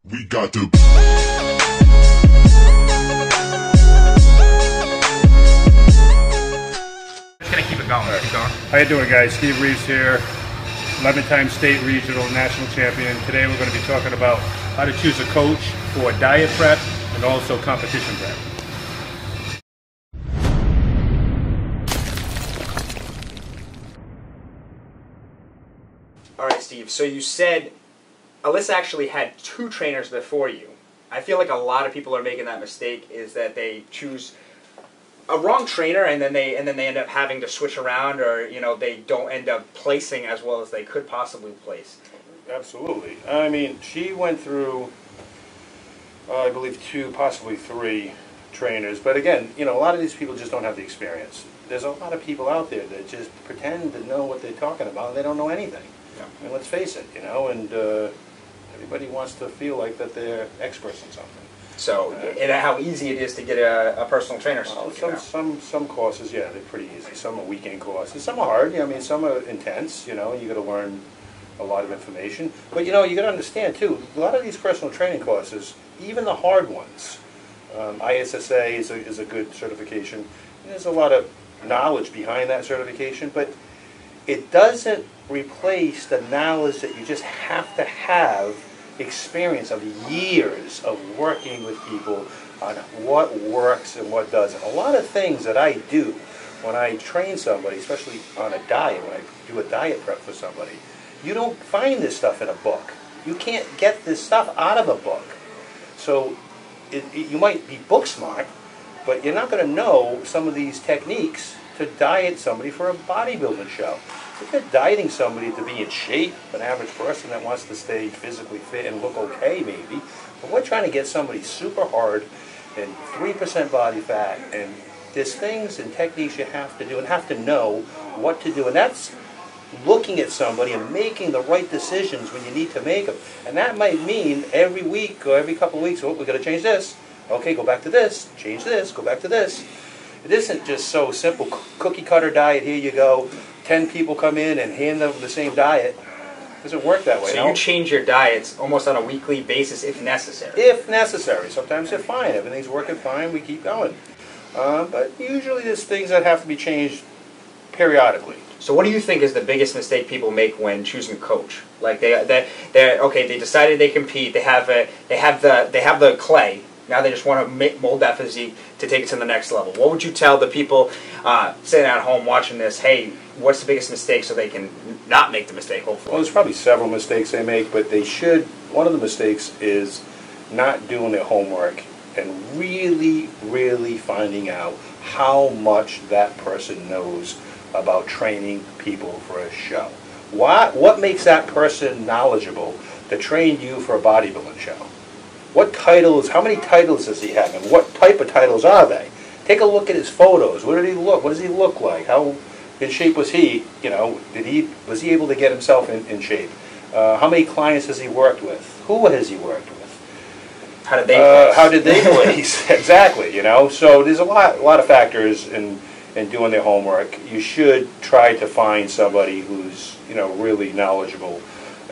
We got to. Just gonna keep it going. Keep going. How you doing, guys? Steve Reeves here, 11-time state, regional, national champion. Today we're going to be talking about how to choose a coach for diet prep and also competition prep. All right, Steve. So you said Alyssa actually had 2 trainers before you. I feel like a lot of people are making that mistake, is that they choose a wrong trainer and then they end up having to switch around, or they don't end up placing as well as they could possibly place. Absolutely. I mean, she went through, I believe, 2, possibly 3 trainers. But again, a lot of these people just don't have the experience. There's a lot of people out there that just pretend to know what they're talking about, and they don't know anything. Yeah. And let's face it, and everybody wants to feel like that they're experts in something. So, and how easy it is to get a personal trainer. Well, some courses, yeah, they're pretty easy. Some are weekend courses. Some are hard. I mean, some are intense. You got to learn a lot of information. But you got to understand too. A lot of these personal training courses, even the hard ones, ISSA is a good certification. And there's a lot of knowledge behind that certification, but it doesn't replace the knowledge that you just have to have experience of years of working with people on what works and what doesn't. A lot of things that I do when I train somebody, especially on a diet, when I do a diet prep for somebody, you don't find this stuff in a book. You can't get this stuff out of a book. So you might be book smart, but you're not going to know some of these techniques to diet somebody for a bodybuilding show. If you're dieting somebody to be in shape, an average person that wants to stay physically fit and look okay maybe, but we're trying to get somebody super hard and 3% body fat, and there's things and techniques you have to do and have to know what to do, and that's looking at somebody and making the right decisions when you need to make them. And that might mean every week or every couple of weeks, we've got to change this. Okay, go back to this, change this, go back to this. It isn't just so simple, cookie cutter diet, here you go. 10 people come in and hand them the same diet. It doesn't work that way. So you change your diets almost on a weekly basis if necessary. If necessary. Sometimes they're fine. Everything's working fine. We keep going. But usually there's things that have to be changed periodically. So what do you think is the biggest mistake people make when choosing a coach? Like they decided they compete. They have the clay. Now they just want to mold that physique to take it to the next level. What would you tell the people sitting at home watching this? Hey, what's the biggest mistake so they can not make the mistake, hopefully? Well, there's probably several mistakes they make, but they should. One of the mistakes is not doing their homework and really, really finding out how much that person knows about training people for a show. What makes that person knowledgeable to train you for a bodybuilding show? What titles, how many titles does he have, and what type of titles are they? Take a look at his photos. What did he look? What does he look like? How in shape was he? Was he able to get himself in shape? How many clients has he worked with? Who has he worked with? How did they place? How did they place? Exactly, So there's a lot of factors in doing their homework. You should try to find somebody who's, really knowledgeable,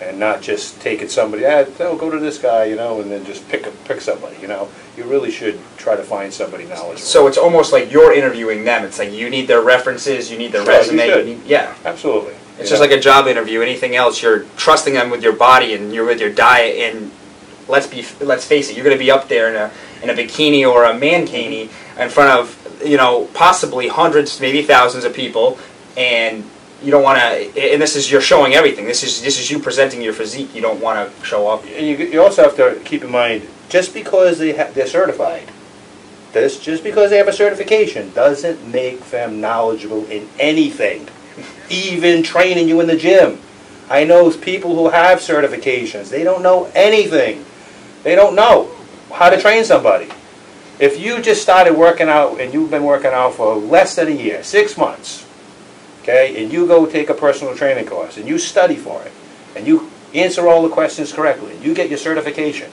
and not just taking somebody, go to this guy, and then just pick somebody, You really should try to find somebody knowledgeable. So it's almost like you're interviewing them. It's like you need their references, you need their resume. Yeah, absolutely. It's just like a job interview. Anything else, you're trusting them with your body and you're with your diet. And let's face it, you're going to be up there in a bikini or a mankini in front of possibly hundreds, maybe thousands of people, and you don't want to, and you're showing everything. This is you presenting your physique. You don't want to show up. And you also have to keep in mind, just because they're certified, just because they have a certification, doesn't make them knowledgeable in anything, even training you in the gym. I know people who have certifications. They don't know anything. They don't know how to train somebody. If you just started working out and you've been working out for less than a year, 6 months, okay, and you go take a personal training course, and you study for it, and you answer all the questions correctly, and you get your certification.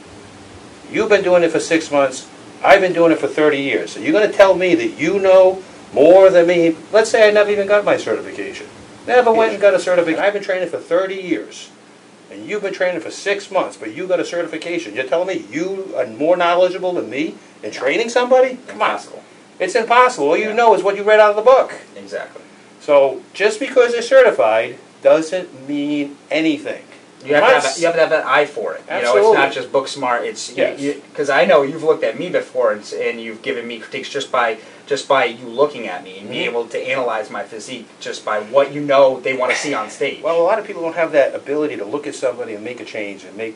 You've been doing it for 6 months, I've been doing it for 30 years. So you're going to tell me that you know more than me? Let's say I never even got my certification. Never went and got a certification. I've been training for 30 years. and you've been training for 6 months, but you got a certification. You're telling me you are more knowledgeable than me in training somebody? Come on. Impossible. It's impossible. All you know is what you read out of the book. Exactly. So just because they're certified doesn't mean anything. You have to have an eye for it. Absolutely. You know, it's not just book smart. It's because I know you've looked at me before and you've given me critiques just by you looking at me and being able to analyze my physique just by what you know they want to see on stage. Well, a lot of people don't have that ability to look at somebody and make a change and make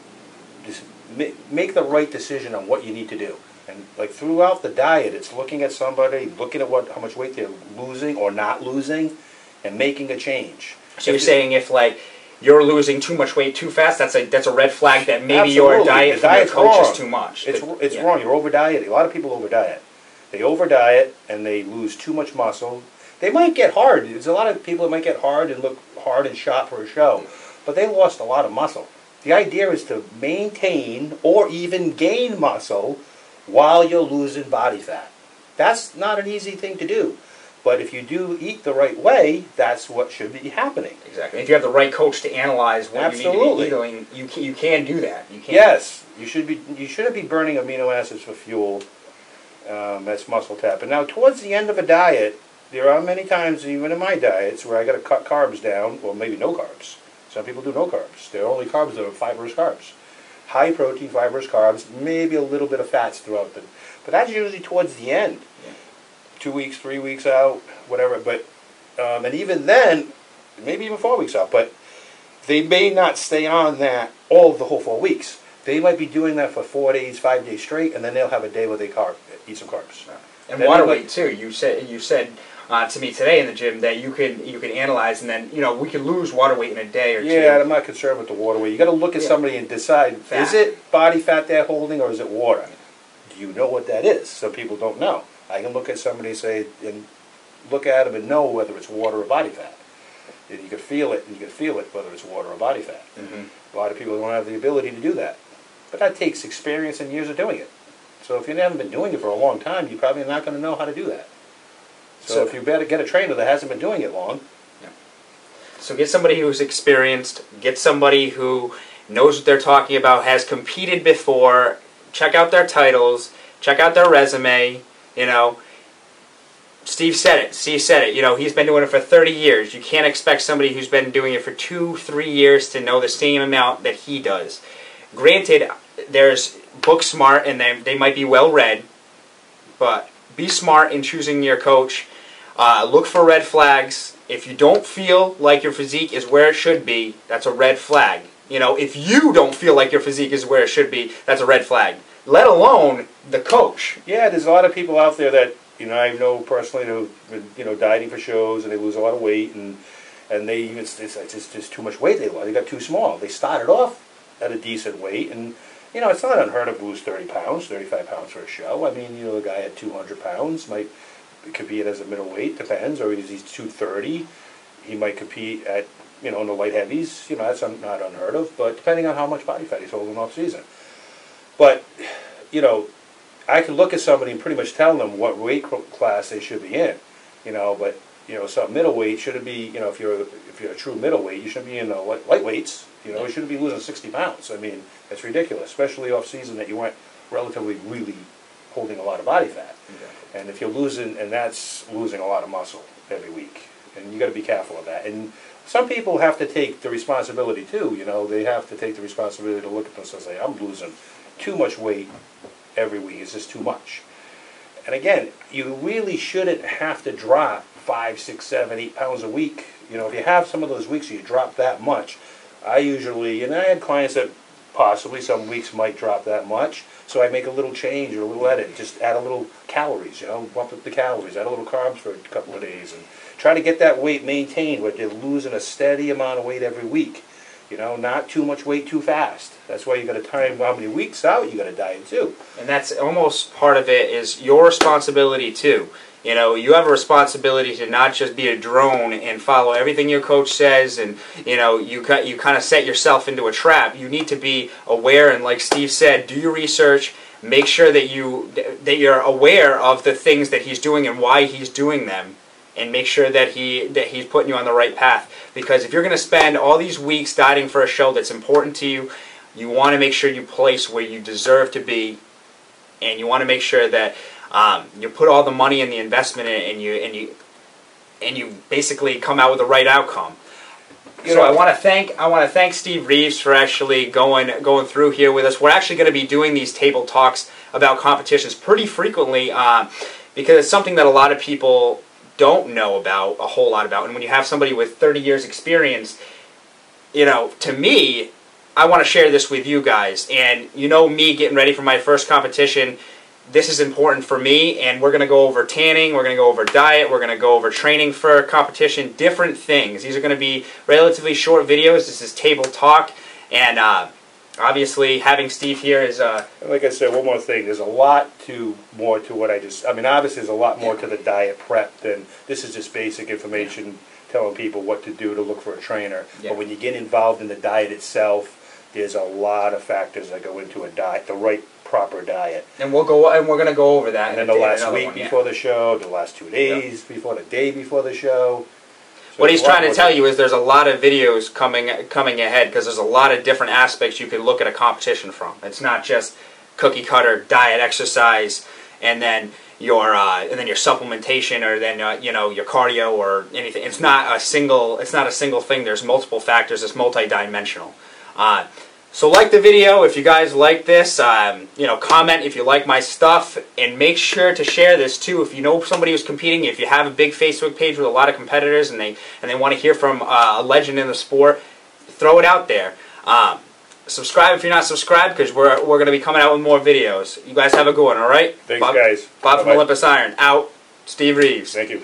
the right decision on what you need to do. And like throughout the diet, it's looking at somebody, looking at how much weight they're losing or not losing, and making a change. So you're saying if like you're losing too much weight too fast, that's a red flag that maybe Absolutely. your diet from your coach is too much. It's wrong. You're over dieting. A lot of people over diet. They over diet and they lose too much muscle. They might get hard. There's a lot of people that might get hard and look hard and shot for a show, but they lost a lot of muscle. The idea is to maintain or even gain muscle while you're losing body fat. That's not an easy thing to do. But if you do eat the right way, that's what should be happening. Exactly. If you have the right coach to analyze what you need to be eating, you can do that. You can. Yes, you shouldn't be burning amino acids for fuel. That's muscle tap. And now towards the end of a diet, there are many times, even in my diets, where I got to cut carbs down, or maybe no carbs. Some people do no carbs. Their only carbs are fibrous carbs. High protein, fibrous carbs, maybe a little bit of fats throughout but that's usually towards the end. 2 weeks, 3 weeks out, whatever. But and even then, maybe even 4 weeks out. But they may not stay on that the whole 4 weeks. They might be doing that for 4 days, 5 days straight, and then they'll have a day where they eat some carbs. And water weight too. You said to me today in the gym that you could analyze, and then we could lose water weight in a day or two. Yeah, I'm not concerned with the water weight. You got to look at somebody and decide: is it body fat they're holding, or is it water? Do you know what that is? Some people don't know. I can look at somebody and look at them and know whether it's water or body fat. And you can feel it, whether it's water or body fat. A lot of people don't have the ability to do that. But that takes experience and years of doing it. So if you haven't been doing it for a long time, you're probably not going to know how to do that. So if you better get a trainer that hasn't been doing it long. Yeah. So get somebody who's experienced, get somebody who knows what they're talking about, has competed before, check out their titles, check out their resume. Steve said it. He's been doing it for 30 years. You can't expect somebody who's been doing it for 2-3 years to know the same amount that he does. Granted, there's book smart and they might be well read, but be smart in choosing your coach. Look for red flags. If you don't feel like your physique is where it should be, that's a red flag. If you don't feel like your physique is where it should be, that's a red flag. Let alone the coach. Yeah, there's a lot of people out there that I know personally who've been dieting for shows and they lose a lot of weight and it's just too much weight they lost. They got too small. They started off at a decent weight and it's not unheard of to lose 30 pounds, 35 pounds for a show. I mean, the guy at 200 pounds might compete as a middleweight, depends, or he's 230. He might compete at in the light heavies. That's not unheard of, but depending on how much body fat he's holding off season. But I can look at somebody and pretty much tell them what weight class they should be in. But some middleweight shouldn't be. If you're a true middleweight, you shouldn't be in the lightweights. You shouldn't be losing 60 pounds. I mean, that's ridiculous, especially off season that you weren't relatively really holding a lot of body fat. Exactly. And if you're losing, and that's losing a lot of muscle every week, and you got to be careful of that. And some people have to take the responsibility too. They have to take the responsibility to look at themselves and say, I'm losing too much weight every week. It's just too much. And again, you really shouldn't have to drop 5, 6, 7, 8 pounds a week. If you have some of those weeks where you drop that much, I usually, and I had clients that possibly some weeks might drop that much, so I make a little change or a little edit, just add a little calories, bump up the calories, add a little carbs for a couple of days, and try to get that weight maintained where you're losing a steady amount of weight every week. Not too much weight too fast. That's why you got to time how many weeks out you got to diet too. And that's almost part of it is your responsibility too. You have a responsibility to not just be a drone and follow everything your coach says, and you kind of set yourself into a trap. You need to be aware, and like Steve said, do your research. Make sure that you're aware of the things that he's doing and why he's doing them, and make sure that he's putting you on the right path. Because if you're going to spend all these weeks dieting for a show that's important to you, you want to make sure you place where you deserve to be, and you want to make sure that you put all the money in the investment in it, and you basically come out with the right outcome. So I want to thank Steve Reeves for actually going through here with us. We're actually going to be doing these table talks about competitions pretty frequently because it's something that a lot of people don't know about a whole lot about. And when you have somebody with 30 years experience, you know, to me, I want to share this with you guys. And you know me getting ready for my first competition, this is important for me, and we're going to go over tanning, we're going to go over diet, we're going to go over training for competition, different things. These are going to be relatively short videos. This is table talk, and obviously having Steve here is... like I said, one more thing. There's a lot more to what I just... I mean, obviously there's a lot more to the diet prep than... This is just basic information telling people what to do to look for a trainer. Yeah. But when you get involved in the diet itself, there's a lot of factors that go into a diet, the right proper diet. And we're going to go over that. And then the last week before the show, the last 2 days before the day before the show. So what he's trying to tell you is there's a lot of videos coming ahead, because there's a lot of different aspects you can look at a competition from. It's not just cookie cutter diet, exercise, and then your supplementation, or then you know, your cardio or anything. It's not a single thing. There's multiple factors. It's multidimensional. So like the video if you guys like this. You know, comment if you like my stuff, and make sure to share this too. If you know somebody who's competing, if you have a big Facebook page with a lot of competitors, and they want to hear from a legend in the sport, throw it out there. Subscribe if you're not subscribed, because we're going to be coming out with more videos. You guys have a good one, all right? Thanks, guys. Bob from Olympusiron out. Steve Reeves. Thank you.